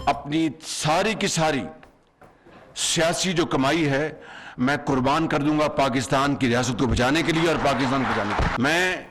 अपनी सारी की सारी सियासी जो कमाई है मैं कुर्बान कर दूंगा पाकिस्तान की रियासत को बचाने के लिए और पाकिस्तान को बचाने के लिए। मैं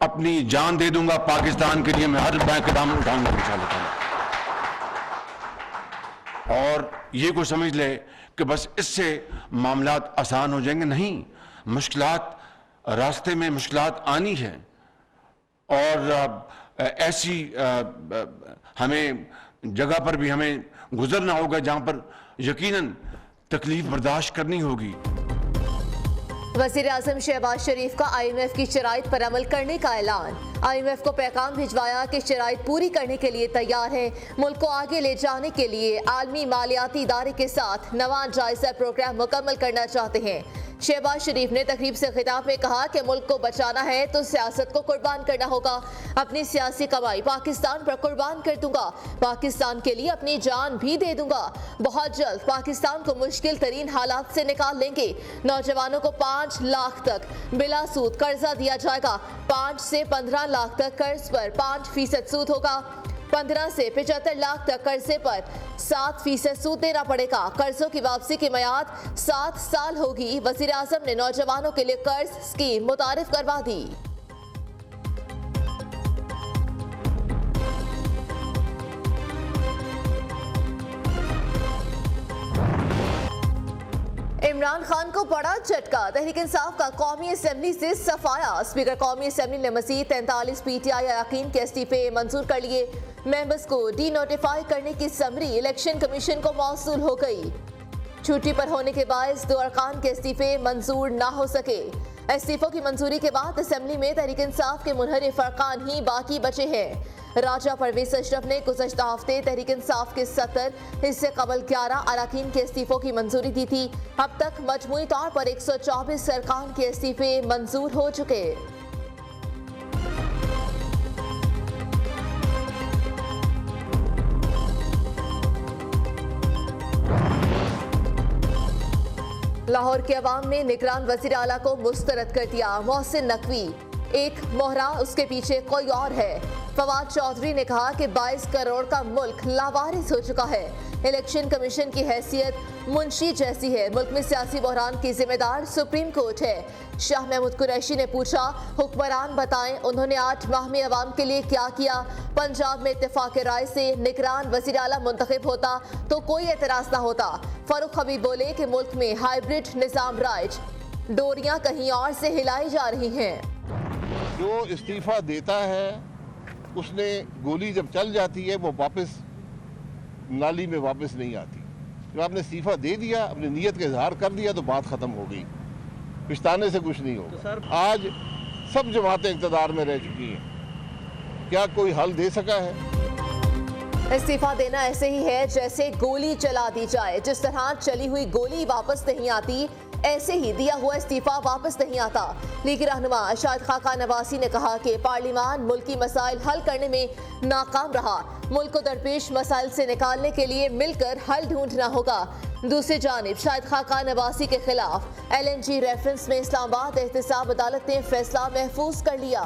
अपनी जान दे दूंगा पाकिस्तान के लिए। मैं हर बैंक कदम उठाऊंगा इंशाअल्लाह। और ये कोई समझ ले कि बस इससे मामलात आसान हो जाएंगे, नहीं, मुश्किलात रास्ते में मुश्किलात आनी है और ऐसी हमें जगह पर भी हमें गुजरना होगा जहां पर यकीनन तकलीफ बर्दाश्त करनी होगी। वज़ीर आज़म शहबाज शरीफ का IMF की शराइत पर अमल करने का ऐलान। IMF को पैगाम भिजवाया कि शराइत पूरी करने के लिए तैयार है। मुल्क को आगे ले जाने के लिए आलमी मालियाती इदारे के साथ नवा जायजा प्रोग्राम मुकम्मल करना चाहते हैं। शहबाज शरीफ ने तकरीब से खिताब में कहा कि मुल्क को बचाना है तो सियासत को कुर्बान करना होगा। अपनी सियासी कमाई पाकिस्तान पर कुर्बान कर दूंगा, पाकिस्तान के लिए अपनी जान भी दे दूंगा। बहुत जल्द पाकिस्तान को मुश्किल तरीन हालात से निकाल लेंगे। नौजवानों को 5 लाख तक बिला सूद कर्जा दिया जाएगा। 5 से 15 लाख तक कर्ज पर 5% सूद होगा। 15 से 75 लाख तक कर्जे पर 7% सूद देना पड़ेगा। कर्जों की वापसी की मियाद 7 साल होगी। वज़ीर आज़म ने नौजवानों के लिए कर्ज स्कीम मुतारिफ करवा दी। इमरान खान को बड़ा झटका। तहरीक इंसाफ का कौमी असम्बली से सफाया। स्पीकर कौमी असम्बली ने मज़ीद 43 PTI अरकान के इस्तीफे मंजूर कर लिए। मेंबर्स को डी नोटिफाई करने की समरी इलेक्शन कमीशन को मौसूल हो गई। छुट्टी पर होने के बायस 2 अरकान के इस्तीफे मंजूर ना हो सके। इस्तीफों की मंजूरी के बाद असम्बली में तहरीक इंसाफ के मुनहरिफ अरकान ही बाकी बचे हैं। राजा परवेज अशरफ ने गुज़श्ता हफ्ते तहरीक इंसाफ के 70, इससे कबल 11 अरकान के इस्तीफों की मंजूरी दी थी। अब तक मजमूई तौर पर 124 अरकान के इस्तीफे मंजूर हो चुके। लाहौर के अवाम ने निगरान वज़ीर आला को मुस्तरद कर दिया। मोहसिन नकवी एक मोहरा, उसके पीछे कोई और है। फवाद चौधरी ने कहा कि 22 करोड़ का मुल्क लावारिस हो चुका है। इलेक्शन कमीशन की हैसियत मुंशी जैसी है। मुल्क में सियासी बहरान की जिम्मेदार सुप्रीम कोर्ट है। शाह महमूद कुरैशी ने पूछा, हुक्मरान बताएं उन्होंने 8 माह में अवाम के लिए क्या किया। पंजाब में इत्तेफाक राय से निगरान वज़ीर आला मुंतखब होता तो कोई एतराज ना होता। फारूक हबीब बोले कि मुल्क में हाइब्रिड निज़ाम राइज, डोरियां कहीं और से हिलाई जा रही हैं। जो इस्तीफा देता है उसने गोली जब चल जाती है वो वापस नाली में वापस नहीं आती। जब आपने इस्तीफा दे दिया, अपनी नीयत का इजहार कर दिया तो बात ख़त्म हो गई। पछताने से कुछ नहीं होगा। तो आज सब जमातें इक़्तिदार में रह चुकी हैं, क्या कोई हल दे सका है? इस्तीफा देना ऐसे ही है जैसे गोली चला दी जाए। जिस तरह चली हुई गोली वापस नहीं आती, ऐसे ही दिया हुआ इस्तीफा वापस नहीं आता। लीग रहनुमा शाहिद खाकान नवासी ने कहा कि पार्लियामान मुल्की मसाइल हल करने में नाकाम रहा। मुल्क को दरपेश मसाइल से निकालने के लिए मिलकर हल ढूंढना होगा। दूसरी जानिब शाहिद खाकान नवासी के खिलाफ LNG रेफरेंस में इस्लामाबाद एहतसाब अदालत ने फैसला महफूज कर लिया।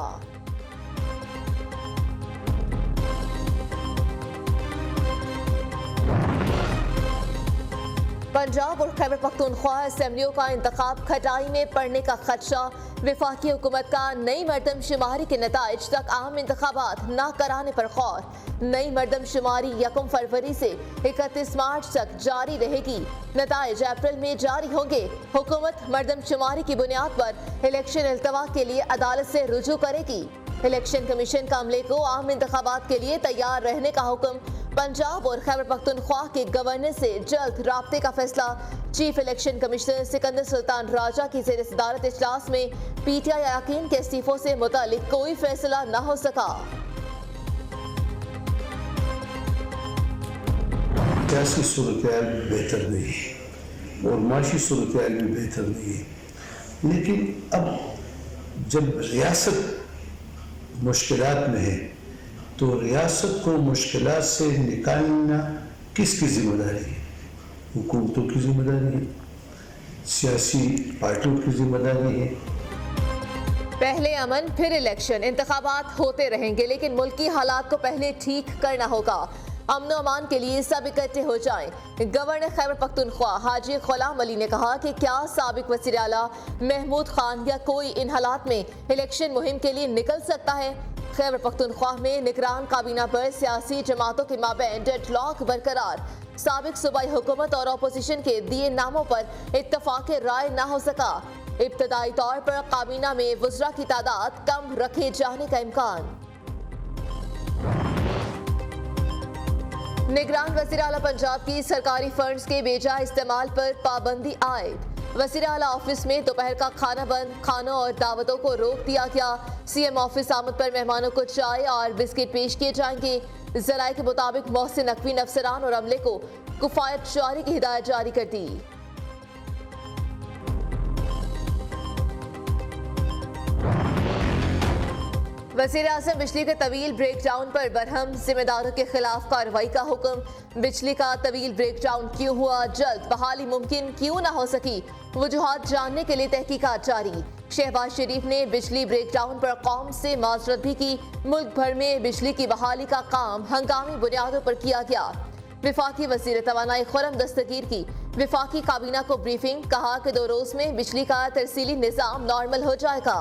पंजाब और खैबर पख्तूनख्वा असम्बलियों का इंतखाब खटाई में पड़ने का खदशा। वफाकी हुकूमत का नई मरदमशुमारी के नताइज तक आम इंतखाबात न कराने पर गौर। नई मरदमशुमारी 1 फरवरी से 31 मार्च तक जारी रहेगी। नताइज अप्रैल में जारी होंगे। हुकूमत मरदमशुमारी की बुनियाद पर इलेक्शन इल्तवा के लिए अदालत से रुजू करेगी। इलेक्शन कमीशन का अमले को आम इंतखाबात के लिए तैयार रहने का हुक्म। पंजाब और खैबर पख्तूनख्वा के गवर्नर से जल्द राब्ते का फैसला। Chief election commissioner Sikandar Sultan Raja की ज़ेर सदारत इजलास में PTI अरकान के इस्तीफों से मुतालिक कोई फैसला न हो सका। सियासी सूरत-ए-हाल भी बेहतर नहीं है और माशी सूरत-ए-हाल भी बेहतर नहीं है। लेकिन अब जब रियासत मुश्किलात में है तो रियासत को मुश्किलात से निकालना किसकी जिम्मेदारी है? हुकूमतों की जिम्मेदारी है, सियासी पार्टियों की जिम्मेदारी है। पहले अमन फिर इलेक्शन, इंतखाबात होते रहेंगे लेकिन मुल्की हालात को पहले ठीक करना होगा। अमन अमान के लिए सब इकट्ठे हो जाएं। गवर्नर खैबर पख्तूनख्वा हाजी गुलाम अली ने कहा कि क्या साबिक वज़ीर आला महमूद खान या कोई इन हालात में इलेक्शन मुहिम के लिए निकल सकता है। खैबर पख्तूनख्वा में निगरान काबीना पर सियासी जमातों के माबैन डेडलॉक बरकरार। साबिक सूबाई हुकूमत और अपोजिशन के दिए नामों पर इत्तफाक राय न हो सका। इब्तदाई तौर पर काबीना में वज़रा की तादाद कम रखे जाने का इम्कान। निगरान वज़ीर आला पंजाब की सरकारी फंड्स के बेजा इस्तेमाल पर पाबंदी आयद। वज़ीर आला ऑफिस में दोपहर का खाना बंद, खानों और दावतों को रोक दिया गया। सीएम ऑफिस आमद पर मेहमानों को चाय और बिस्किट पेश किए जाएंगे। जराये के मुताबिक मोहसिन नकवी ने अफसरान और अमले को कुफायत जारी की हिदायत जारी कर दी। वज़ीर आज़म बिजली के तवील ब्रेकडाउन पर बरहम, जिम्मेदारों के खिलाफ कार्रवाई का हुक्म। बिजली का तवील ब्रेकडाउन क्यों हुआ, जल्द बहाली मुमकिन क्यों न हो सकी, वजूहात जानने के लिए तहकीकात जारी। शहबाज शरीफ ने बिजली ब्रेकडाउन पर कौम से माजरत भी की। मुल्क भर में बिजली की बहाली का काम हंगामी बुनियादों पर किया गया। विफाकी वज़ीर तवानाई खुर्रम दस्तगीर की विफाकी काबीना को ब्रीफिंग, कहा कि 2 रोज में बिजली का तरसीली निज़ाम नॉर्मल हो जाएगा।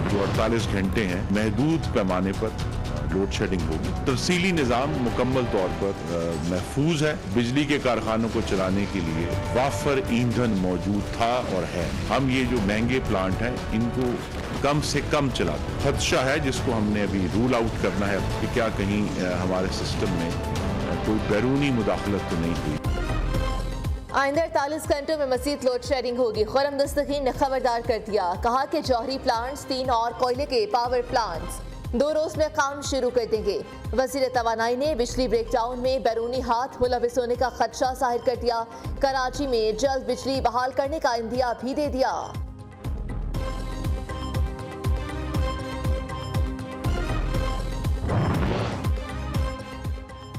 जो 48 घंटे हैं महदूद पैमाने पर लोड शेडिंग होगी। तरसीली निज़ाम मुकम्मल तौर पर महफूज है। बिजली के कारखानों को चलाने के लिए वाफर ईंधन मौजूद था और है। हम ये जो महंगे प्लांट हैं इनको कम से कम चलाते। खदशा है जिसको हमने अभी रूल आउट करना है कि क्या कहीं हमारे सिस्टम में कोई बैरूनी मुदाखलत तो नहीं हुई। आइंदा 48 घंटों में मज़ीद लोड शेडिंग होगी। खुर्रम दस्तगीर ने खबरदार कर दिया, कहा कि जौहरी प्लांट्स 3 और कोयले के पावर प्लांट्स 2 रोज में काम शुरू कर देंगे। वज़ीर तवानाई ने बिजली ब्रेकडाउन में बैरूनी हाथ मुलविस होने का खदशा जाहिर कर दिया। कराची में जल्द बिजली बहाल करने का इंदिया भी दे दिया।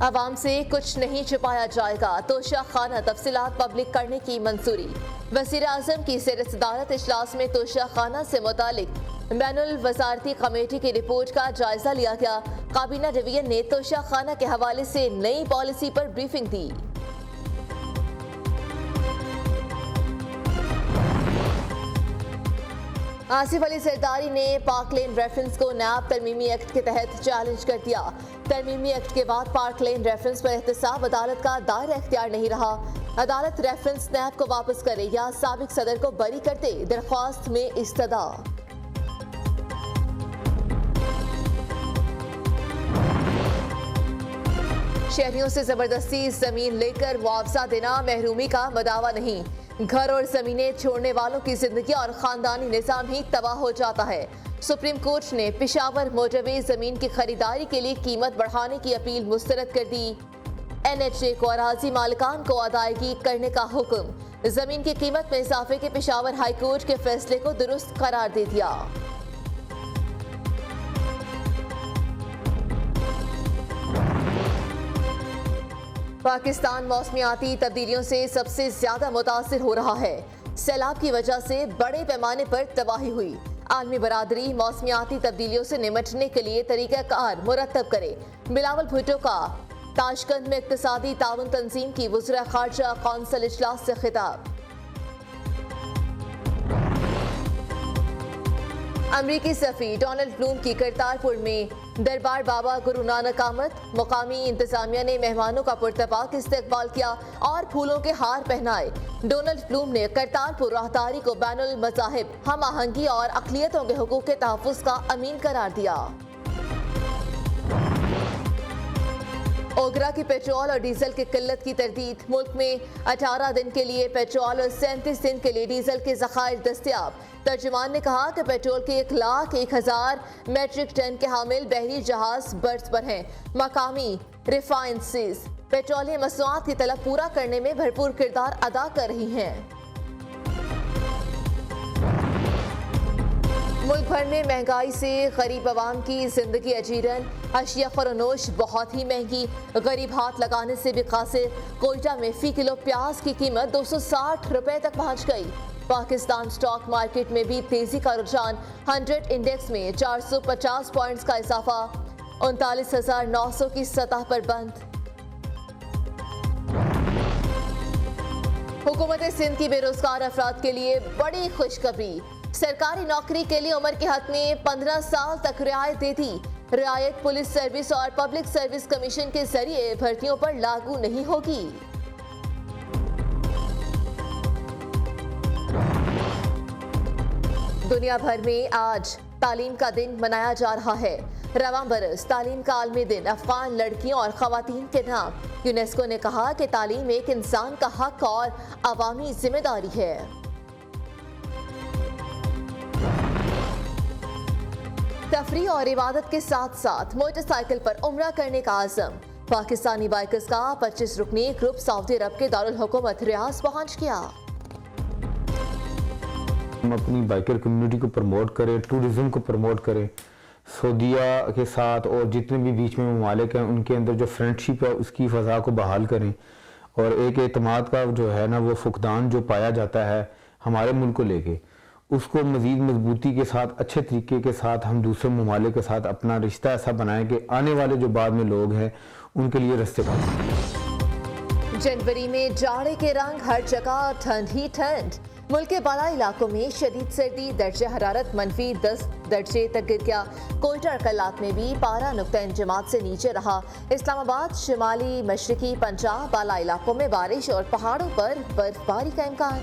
अवाम से कुछ नहीं छुपाया जाएगा, तोशा खाना तफसीलात पब्लिक करने की मंजूरी। वज़ीर आज़म की ज़ेर सदारत इजलास में तोशा खाना से मुतालिक बैनुल वज़ारती कमेटी की रिपोर्ट का जायजा लिया गया। काबीना डिवीजन ने तोशा खाना के हवाले से नई पॉलिसी पर ब्रीफिंग दी। आसिफ अली सरदारी ने पार्क लेन रेफरेंस को नैब तरमीमी एक्ट के तहत चैलेंज कर दिया। तरमीमी एक्ट के बाद पार्क लेन रेफरेंस पर एहतसाब अदालत का दायरा इख्तियार नहीं रहा। अदालत रेफरेंस नैब को वापस करे या साबिक सदर को बरी कर दे, दरख्वास्त में इस्तदा। शहरियों से जबरदस्ती जमीन लेकर मुआवजा देना महरूमी का मदावा नहीं। घर और जमीनें छोड़ने वालों की जिंदगी और खानदानी निजाम ही तबाह हो जाता है। सुप्रीम कोर्ट ने पेशावर मोटरवे जमीन की खरीदारी के लिए कीमत बढ़ाने की अपील मुस्तरद कर दी। NHA को अराजी मालिकान को अदायगी करने का हुक्म। जमीन की कीमत में इजाफे के पेशावर हाई कोर्ट के फैसले को दुरुस्त करार दे दिया। पाकिस्तान मौसमियाती तब्दीलियों से सबसे ज्यादा मुतासिर हो रहा है। सैलाब की वजह से बड़े पैमाने पर तबाही हुई। आलमी बरादरी मौसमियाती तब्दीलियों से निमटने के लिए तरीक़ाकार मुरतब करे। बिलावल भुट्टो का ताशकंद में इक़्तिसादी ताउन तंजीम की वज़ीर ख़ारजा कौंसिल इजलास से खिताब। अमरीकी सफ़ी डोनाल्ड ब्लूम की करतारपुर में दरबार बाबा गुरु नानक आमद। मुकामी इंतजामिया ने मेहमानों का पुरतपाक इस्तकबाल किया और फूलों के हार पहनाए। डोनाल्ड ब्लूम ने करतारपुर राहदारी को बैनुल मज़ाहिब हम आहंगी और अक़लियतों के हुकूक़ के तहफ़्फ़ुज़ का अमीन करार दिया। ओगरा की पेट्रोल और डीजल की किल्लत की तरदीद। मुल्क में 18 दिन के लिए पेट्रोल और 37 दिन के लिए डीजल के ज़खायर दस्तयाब। तर्जुमान ने कहा कि पेट्रोल के 1,01,000 मैट्रिक टन के हामिल बहरी जहाज बर्थ पर हैं। मकामी रिफाइनरीज पेट्रोलियम मसनूआत की तलब पूरा करने में भरपूर किरदार अदा कर रही हैं। मुल्क भर में महंगाई से गरीब आवाम की जिंदगी अजीरन, अशिया फरोनोश बहुत ही महंगी, गरीब हाथ लगाने से भी कासिर। कोयटा में फी किलो प्याज की कीमत 260 रुपए तक पहुंच गई। पाकिस्तान स्टॉक मार्केट में भी तेजी का रुझान, 100 इंडेक्स में 450 पॉइंट्स का इजाफा, 39,900 की सतह पर बंद। हुकूमत सिंध की बेरोजगार अफराद के लिए बड़ी खुशखबरी, सरकारी नौकरी के लिए उम्र के हद में 15 साल तक रियायत दे दी। रियायत पुलिस सर्विस और पब्लिक सर्विस कमीशन के जरिए भर्तियों पर लागू नहीं होगी। दुनिया भर में आज तालीम का दिन मनाया जा रहा है। रवां बरस तालीम का आलमी दिन अफगान लड़कियों और खवातीन के नाम। यूनेस्को ने कहा कि तालीम एक इंसान का हक और अवामी जिम्मेदारी है। तफरीह और इबादत के साथ साथ मोटरसाइकिल पर उम्रा करने का आज़म। पाकिस्तानी बाइकर्स का 25 रुकनी ग्रुप सऊदी अरब के दारुल हुकूमत रियाज पहुंच गया। हम अपनी बाइकर कम्युनिटी को प्रमोट करें, टूरिज्म को प्रमोट करें, सऊदीया के साथ और जितने भी बीच में ममालिक हैं उनके अंदर जो फ्रेंडशिप है उसकी फ़ज़ा को बहाल करें। और एक एतमाद का जो है ना वो फुकदान जो पाया जाता है हमारे मुल्क को लेके, उसको मज़ीद मजबूती के साथ अच्छे तरीके के साथ हम दूसरे ममालिक के साथ अपना रिश्ता ऐसा बनाएं कि आने वाले जो बाद में लोग हैं उनके लिए रास्ते बनाएं। जनवरी में जाड़े के रंग, हर जगह ठंड ही ठंड। मुल्क के बाला इलाकों में शदीद सर्दी, दर्जा हरारत -10 दर्जे तक गिर गया। कोयटा और कल्लात में भी पारा नुक्ता इंजमात से नीचे रहा। इस्लामाबाद, शिमाली मशरकी पंजाब, बाला इलाकों में बारिश और पहाड़ों पर बर्फबारी का इम्कान।